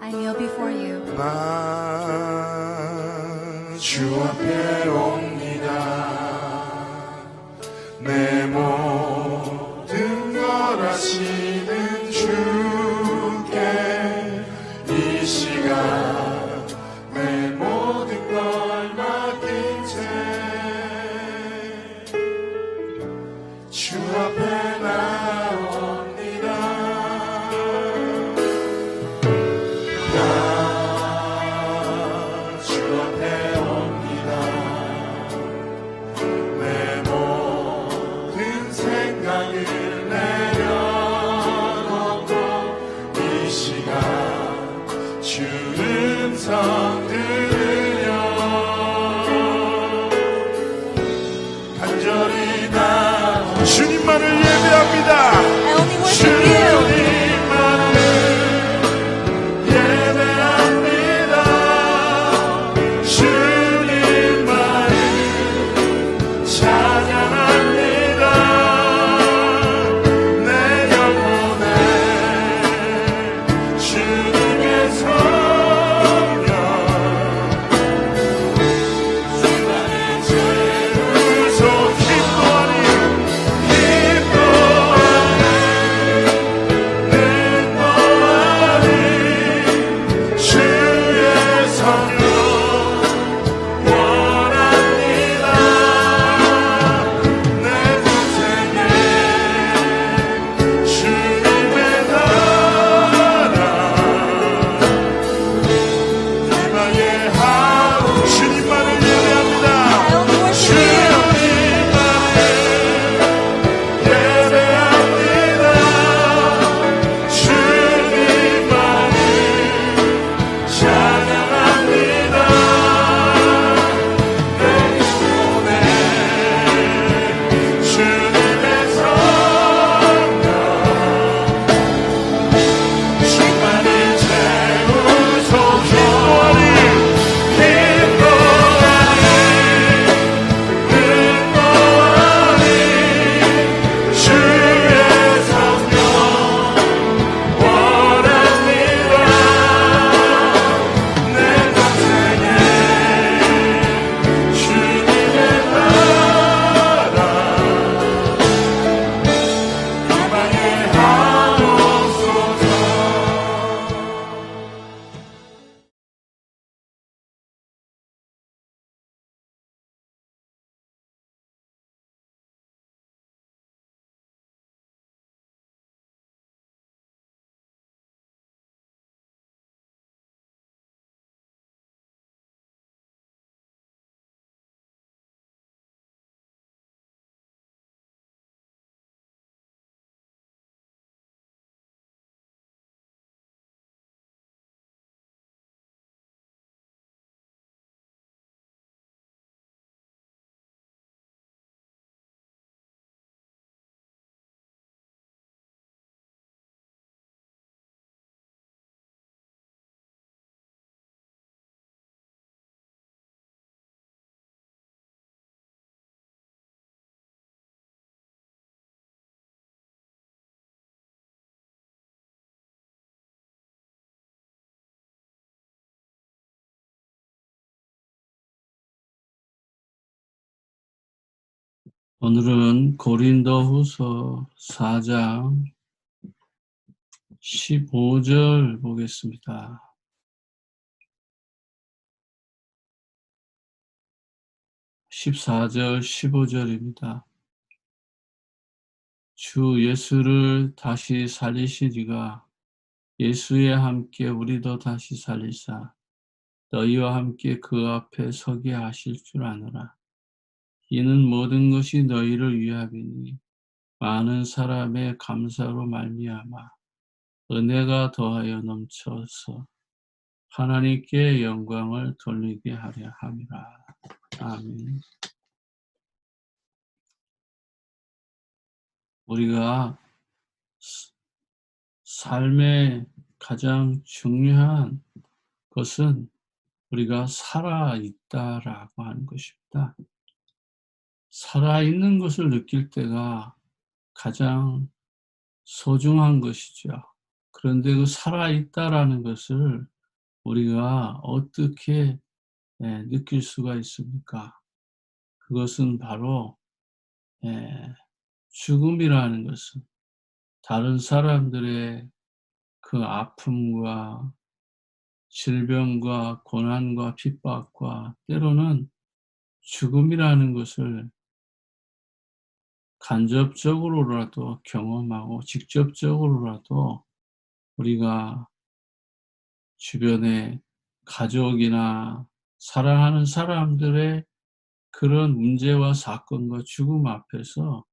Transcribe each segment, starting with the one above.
I kneel before you. 나 주 앞에 옵니다. 내 모든 걸 아시는 주께 이 시간 내 모든 걸 맡긴 채 주 앞에 나옵니다. 나 주 앞에 옵니다. 내 모든 생각을 내려놓고 이 시간 주 음성 들으려 간절히 나 주님만을 예배합니다. I only worship you. 주님만을 예배합니다. 주님만을 찬양합니다. 내 영혼에 주님의 성령 주만의 죄를 속 기뻐하니 주의 성령 원합니다. 내 인생에 주님의 나라 희망의 하루 주님만을 예배합니다. I only worship you. 오늘은 고린도후서 4장 15절 보겠습니다. 14절, 15절입니다. 주 예수를 다시 살리시리가 예수에 함께 우리도 다시 살리사 너희와 함께 그 앞에 서게 하실 줄 아노라. 이는 모든 것이 너희를 위함이니 많은 사람의 감사로 말미암아 은혜가 더하여 넘쳐서 하나님께 영광을 돌리게 하려 함이라. 아멘. 우리가 삶의 가장 중요한 것은 우리가 살아있다라고 하는 것입니다. 살아있는 것을 느낄 때가 가장 소중한 것이죠. 그런데 그 살아있다라는 것을 우리가 어떻게 느낄 수가 있습니까? 그것은 바로 죽음이라는 것은 다른 사람들의 그 아픔과 질병과 고난과 핍박과 때로는 죽음이라는 것을 간접적으로라도 경험하고 직접적으로라도 우리가 주변의 가족이나 사랑하는 사람들의 그런 문제와 사건과 죽음 앞에서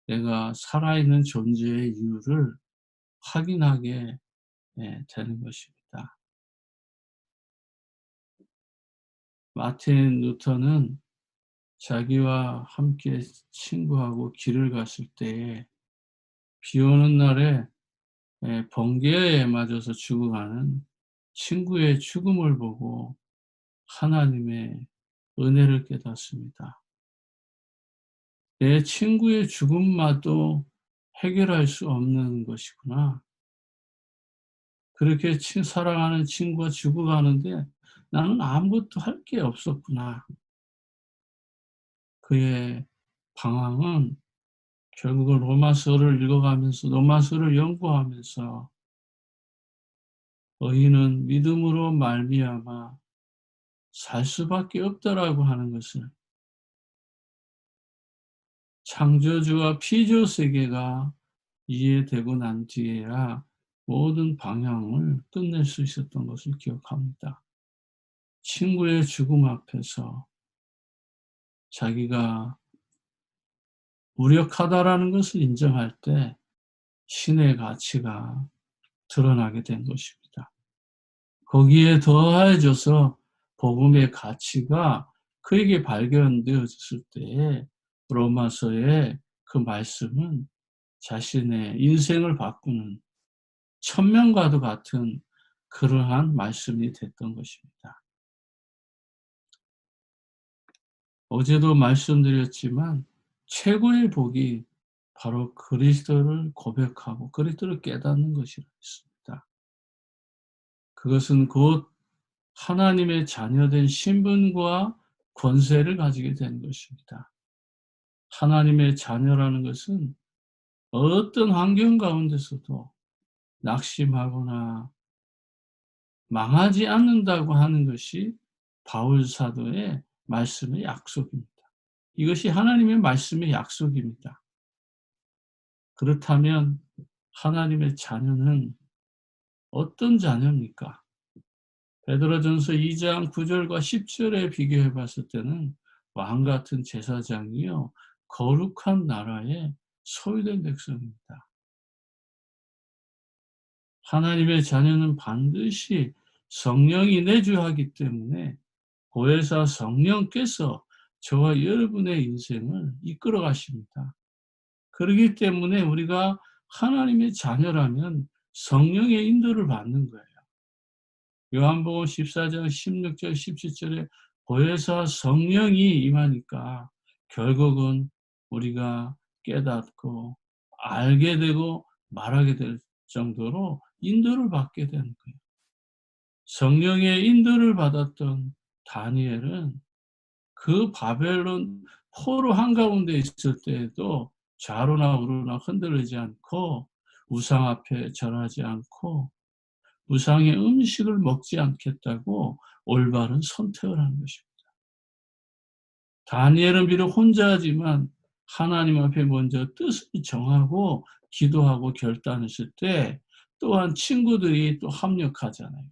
내가 살아있는 존재의 이유를 확인하게 되는 것입니다. 마틴 루터는 자기와 함께 친구하고 길을 갔을 때에 비 오는 날에 번개에 맞아서 죽어가는 친구의 죽음을 보고 하나님의 은혜를 깨닫습니다. 내 친구의 죽음마도 해결할 수 없는 것이구나. 그렇게 사랑하는 친구가 죽어가는데 나는 아무것도 할 게 없었구나. 그의 방황은 결국은 로마서를 읽어가면서 로마서를 연구하면서 의인은 믿음으로 말미암아 살 수밖에 없다라고 하는 것을 창조주와 피조 세계가 이해되고 난 뒤에야 모든 방향을 끝낼 수 있었던 것을 기억합니다. 친구의 죽음 앞에서 자기가 무력하다라는 것을 인정할 때 신의 가치가 드러나게 된 것입니다. 거기에 더해져서 복음의 가치가 그에게 발견되어졌을 때에 로마서의 그 말씀은 자신의 인생을 바꾸는 천명과도 같은 그러한 말씀이 됐던 것입니다. 어제도 말씀드렸지만 최고의 복이 바로 그리스도를 고백하고 그리스도를 깨닫는 것이라 했습니다. 그것은 곧 하나님의 자녀된 신분과 권세를 가지게 되는 것입니다. 하나님의 자녀라는 것은 어떤 환경 가운데서도 낙심하거나 망하지 않는다고 하는 것이 바울 사도의 말씀의 약속입니다. 이것이 하나님의 말씀의 약속입니다. 그렇다면 하나님의 자녀는 어떤 자녀입니까? 베드로전서 2장 9절과 10절에 비교해 봤을 때는 왕 같은 제사장이요 거룩한 나라의 소유된 백성입니다. 하나님의 자녀는 반드시 성령이 내주하기 때문에 보혜사 성령께서 저와 여러분의 인생을 이끌어 가십니다. 그렇기 때문에 우리가 하나님의 자녀라면 성령의 인도를 받는 거예요. 요한복음 14장 16절 17절에 보혜사 성령이 임하니까 결국은 우리가 깨닫고 알게 되고 말하게 될 정도로 인도를 받게 되는 거예요. 성령의 인도를 받았던 다니엘은 그 바벨론 포로 한가운데 있을 때에도 좌로나 우로나 흔들리지 않고 우상 앞에 절하지 않고 우상의 음식을 먹지 않겠다고 올바른 선택을 하는 것입니다. 다니엘은 비록 혼자지만 하나님 앞에 먼저 뜻을 정하고 기도하고 결단했을 때 또한 친구들이 또 합력하잖아요.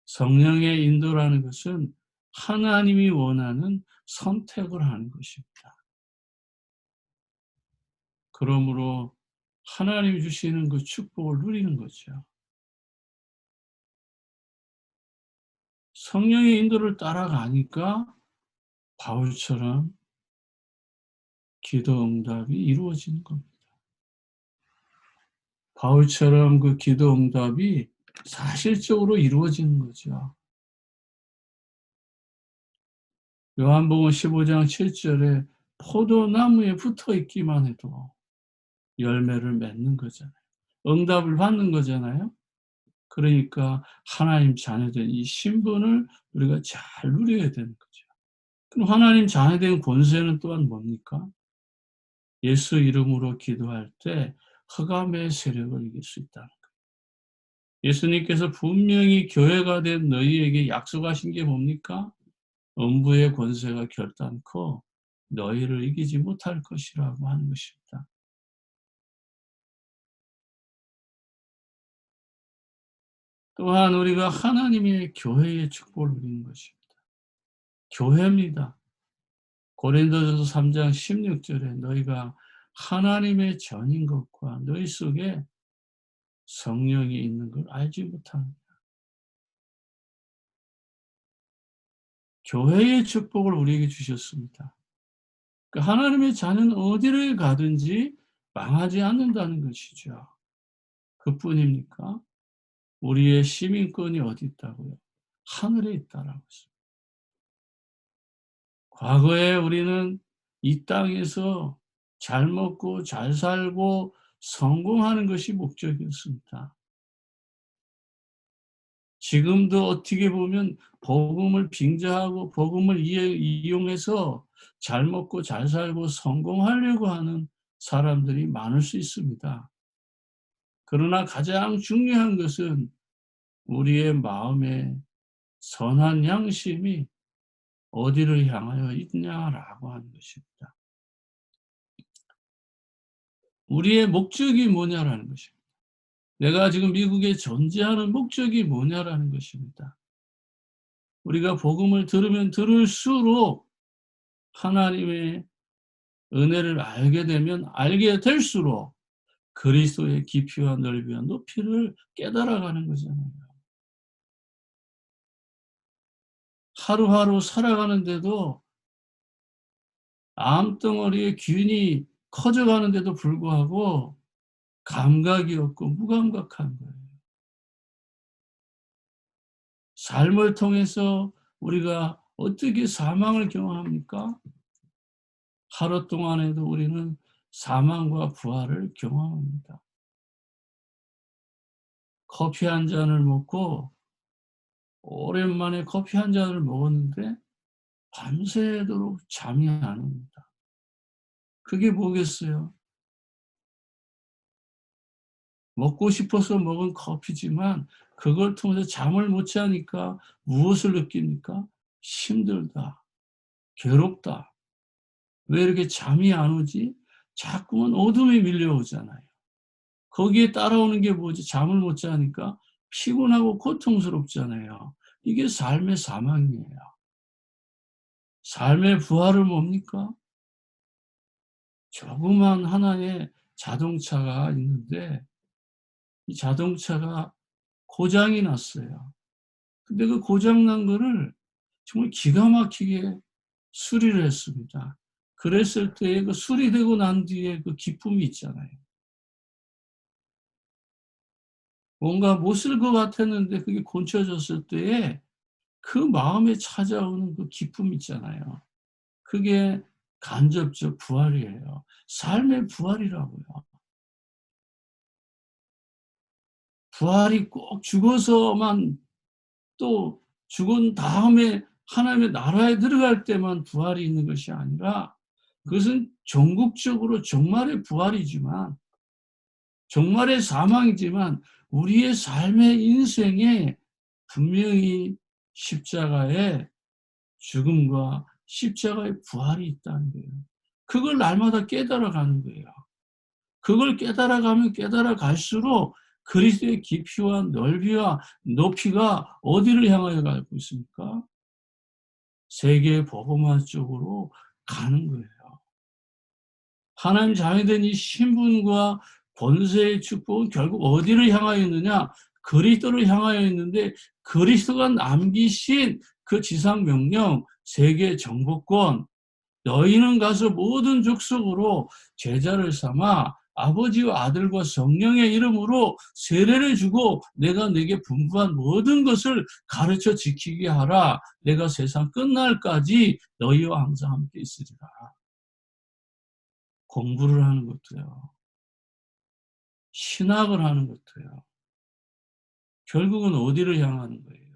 성령의 인도라는 것은 하나님이 원하는 선택을 하는 것입니다. 그러므로 하나님이 주시는 그 축복을 누리는 거죠. 성령의 인도를 따라가니까 바울처럼 기도 응답이 이루어지는 겁니다. 바울처럼 그 기도 응답이 사실적으로 이루어지는 거죠. 요한복음 15장 7절에 포도나무에 붙어 있기만 해도 열매를 맺는 거잖아요. 응답을 받는 거잖아요. 그러니까 하나님 자녀된 이 신분을 우리가 잘 누려야 되는 거죠. 그럼 하나님 자녀된 권세는 또한 뭡니까? 예수 이름으로 기도할 때 흑암의 세력을 이길 수 있다는 거예요. 예수님께서 분명히 교회가 된 너희에게 약속하신 게 뭡니까? 음부의 권세가 결단코 너희를 이기지 못할 것이라고 하는 것입니다. 또한 우리가 하나님의 교회의 축복을 누리는 것입니다. 교회입니다. 고린도전서 3장 16절에 너희가 하나님의 전인 것과 너희 속에 성령이 있는 걸 알지 못하느냐. 교회의 축복을 우리에게 주셨습니다. 그러니까 하나님의 자녀는 어디를 가든지 망하지 않는다는 것이죠. 그뿐입니까? 우리의 시민권이 어디 있다고요? 하늘에 있다라고 했습니다. 과거에 우리는 이 땅에서 잘 먹고 잘 살고 성공하는 것이 목적이었습니다. 지금도 어떻게 보면 복음을 빙자하고 복음을 이용해서 잘 먹고 잘 살고 성공하려고 하는 사람들이 많을 수 있습니다. 그러나 가장 중요한 것은 우리의 마음의 선한 양심이 어디를 향하여 있냐라고 하는 것입니다. 우리의 목적이 뭐냐라는 것입니다. 내가 지금 미국에 존재하는 목적이 뭐냐라는 것입니다. 우리가 복음을 들으면 들을수록 하나님의 은혜를 알게 되면 알게 될수록 그리스도의 깊이와 넓이와 높이를 깨달아가는 거잖아요. 하루하루 살아가는데도 암덩어리의 균이 커져가는데도 불구하고 감각이 없고 무감각한 거예요. 삶을 통해서 우리가 어떻게 사망을 경험합니까? 하루 동안에도 우리는 사망과 부활을 경험합니다. 커피 한 잔을 먹고 오랜만에 커피 한 잔을 먹었는데 밤새도록 잠이 안 옵니다. 그게 뭐겠어요? 먹고 싶어서 먹은 커피지만 그걸 통해서 잠을 못 자니까 무엇을 느낍니까? 힘들다, 괴롭다. 왜 이렇게 잠이 안 오지? 자꾸만 어둠이 밀려오잖아요. 거기에 따라오는 게 뭐지? 잠을 못 자니까 피곤하고 고통스럽잖아요. 이게 삶의 사망이에요. 삶의 부활은 뭡니까? 조그만 하나의 자동차가 있는데 이 자동차가 고장이 났어요. 근데 그 고장 난 거를 정말 기가 막히게 수리를 했습니다. 그랬을 때에 그 수리되고 난 뒤에 그 기쁨이 있잖아요. 뭔가 못 쓸 것 같았는데 그게 고쳐졌을 때에 그 마음에 찾아오는 그 기쁨 있잖아요. 그게 간접적 부활이에요. 삶의 부활이라고요. 부활이 꼭 죽어서만 또 죽은 다음에 하나님의 나라에 들어갈 때만 부활이 있는 것이 아니라 그것은 전국적으로 종말의 부활이지만 종말의 사망이지만 우리의 삶의 인생에 분명히 십자가의 죽음과 십자가의 부활이 있다는 거예요. 그걸 날마다 깨달아가는 거예요. 그걸 깨달아가면 깨달아갈수록 그리스도의 깊이와 넓이와 높이가 어디를 향하여 가고 있습니까? 세계 복음화 쪽으로 가는 거예요. 하나님 자녀된 이 신분과 권세의 축복은 결국 어디를 향하여 있느냐? 그리스도를 향하여 있는데 그리스도가 남기신 그 지상 명령, 세계 정복권, 너희는 가서 모든 족속으로 제자를 삼아 아버지와 아들과 성령의 이름으로 세례를 주고 내가 내게 분부한 모든 것을 가르쳐 지키게 하라. 내가 세상 끝날까지 너희와 항상 함께 있으리라. 공부를 하는 것도요. 신학을 하는 것도요. 결국은 어디를 향하는 거예요?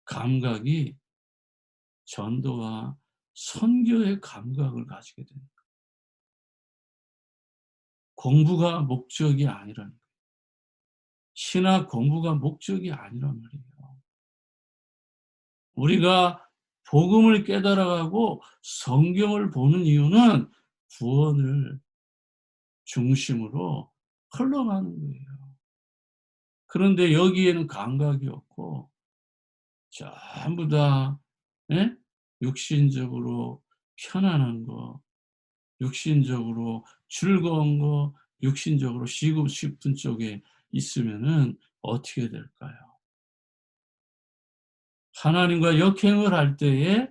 감각이 전도와 선교의 감각을 가지게 됩니다. 공부가 목적이 아니라는 거예요. 신학 공부가 목적이 아니란 말이에요. 우리가 복음을 깨달아가고 성경을 보는 이유는 구원을 중심으로 흘러가는 거예요. 그런데 여기에는 감각이 없고 전부 다 육신적으로 편안한 거, 육신적으로 즐거운 거, 육신적으로 쉬고 싶은 쪽에 있으면은 어떻게 될까요? 하나님과 역행을 할 때에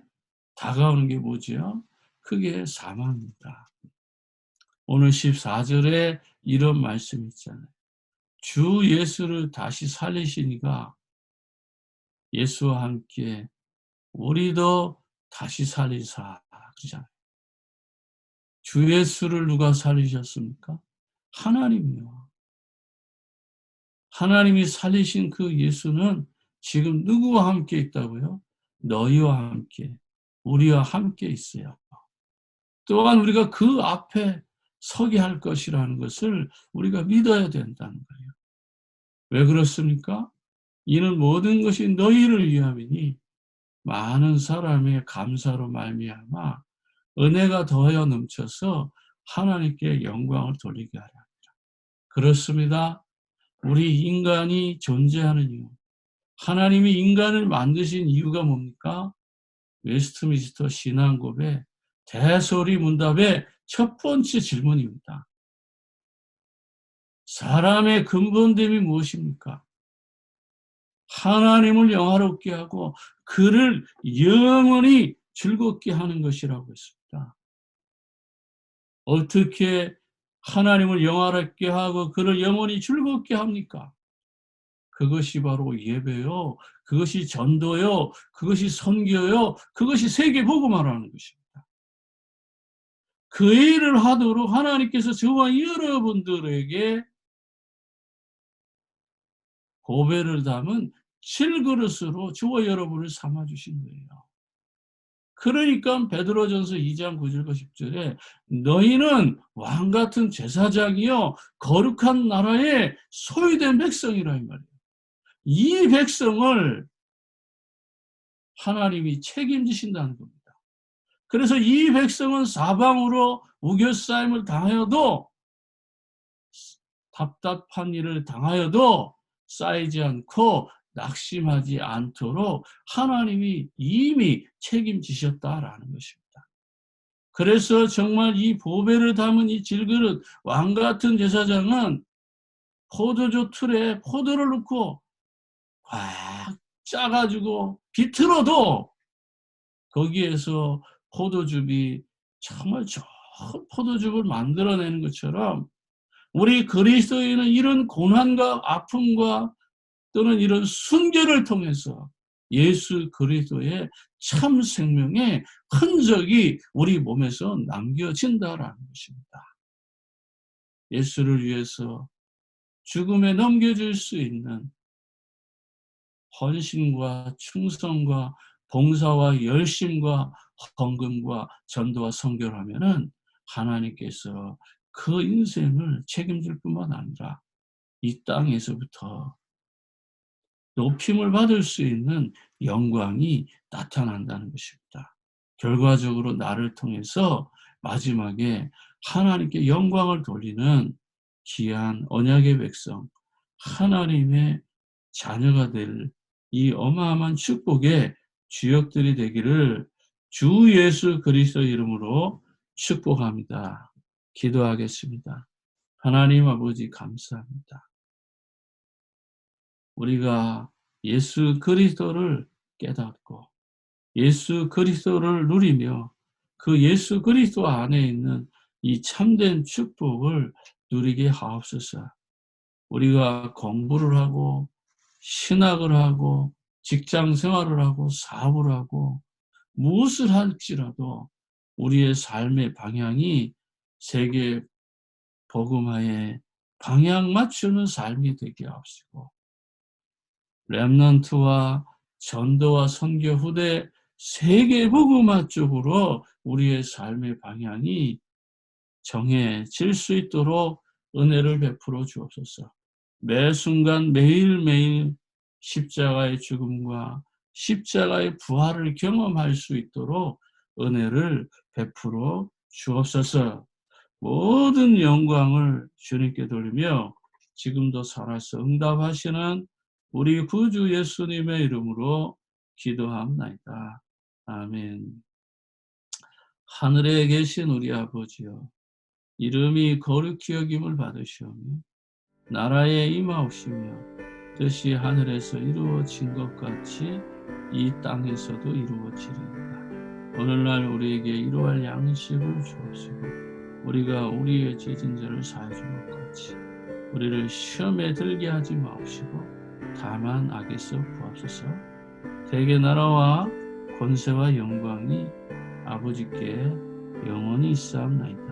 다가오는 게 뭐지요? 그게 사망입니다. 오늘 14절에 이런 말씀이 있잖아요. 주 예수를 다시 살리시니까 예수와 함께 우리도 다시 살리사 그러잖아요. 주 예수를 누가 살리셨습니까? 하나님이요. 하나님이 살리신 그 예수는 지금 누구와 함께 있다고요? 너희와 함께, 우리와 함께 있어요. 또한 우리가 그 앞에 서게 할 것이라는 것을 우리가 믿어야 된다는 거예요. 왜 그렇습니까? 이는 모든 것이 너희를 위함이니 많은 사람의 감사로 말미암아 은혜가 더하여 넘쳐서 하나님께 영광을 돌리게 하라. 그렇습니다. 우리 인간이 존재하는 이유, 하나님이 인간을 만드신 이유가 뭡니까? 웨스트민스터 신앙고백 대소리 문답의 첫 번째 질문입니다. 사람의 근본됨이 무엇입니까? 하나님을 영화롭게 하고 그를 영원히 즐겁게 하는 것이라고 했습니다. 어떻게 하나님을 영화롭게 하고 그를 영원히 즐겁게 합니까? 그것이 바로 예배요, 그것이 전도요, 그것이 선교요, 그것이 세계 복음화라는 것입니다. 그 일을 하도록 하나님께서 저와 여러분들에게 보배를 담은 질그릇으로 저와 여러분을 삼아주신 거예요. 그러니까 베드로전서 2장 9절과 10절에 너희는 왕같은 제사장이요 거룩한 나라의 소유된 백성이라 이 말이에요. 이 백성을 하나님이 책임지신다는 겁니다. 그래서 이 백성은 사방으로 우겨싸임을 당하여도 답답한 일을 당하여도 쌓이지 않고 낙심하지 않도록 하나님이 이미 책임지셨다라는 것입니다. 그래서 정말 이 보배를 담은 이 질그릇 왕같은 제사장은 포도주 틀에 포도를 넣고 꽉 짜가지고 비틀어도 거기에서 포도즙이 정말 좋은 포도즙을 만들어내는 것처럼 우리 그리스도인은 이런 고난과 아픔과 또는 이런 순교를 통해서 예수 그리스도의 참 생명의 흔적이 우리 몸에서 남겨진다라는 것입니다. 예수를 위해서 죽음에 넘겨줄 수 있는 헌신과 충성과 봉사와 열심과 헌금과 전도와 선교를 하면은 하나님께서 그 인생을 책임질 뿐만 아니라 이 땅에서부터 높임을 받을 수 있는 영광이 나타난다는 것입니다. 결과적으로 나를 통해서 마지막에 하나님께 영광을 돌리는 귀한 언약의 백성, 하나님의 자녀가 될 이 어마어마한 축복의 주역들이 되기를 주 예수 그리스도 이름으로 축복합니다. 기도하겠습니다. 하나님 아버지 감사합니다. 우리가 예수 그리스도를 깨닫고 예수 그리스도를 누리며 그 예수 그리스도 안에 있는 이 참된 축복을 누리게 하옵소서. 우리가 공부를 하고 신학을 하고 직장 생활을 하고 사업을 하고 무엇을 할지라도 우리의 삶의 방향이 세계 복음화에 방향 맞추는 삶이 되게 하옵시고 렘넌트와 전도와 선교 후대 세계복음화 쪽으로 우리의 삶의 방향이 정해질 수 있도록 은혜를 베풀어 주옵소서. 매 순간 매일매일 십자가의 죽음과 십자가의 부활을 경험할 수 있도록 은혜를 베풀어 주옵소서. 모든 영광을 주님께 돌리며 지금도 살아서 응답하시는 우리 구주 예수님의 이름으로 기도합나이다. 아멘. 하늘에 계신 우리 아버지여, 이름이 거룩히 여김을 받으시오며 나라에 임하옵시며 뜻이 하늘에서 이루어진 것 같이 이 땅에서도 이루어지리이다. 오늘날 우리에게 이루할 양식을 주옵시고 우리가 우리의 죄진자를 사해 준 것 같이 우리를 시험에 들게 하지 마옵시고 다만 악에서 구하옵소서. 대개 나라와 권세와 영광이 아버지께 영원히 있사옵나이다.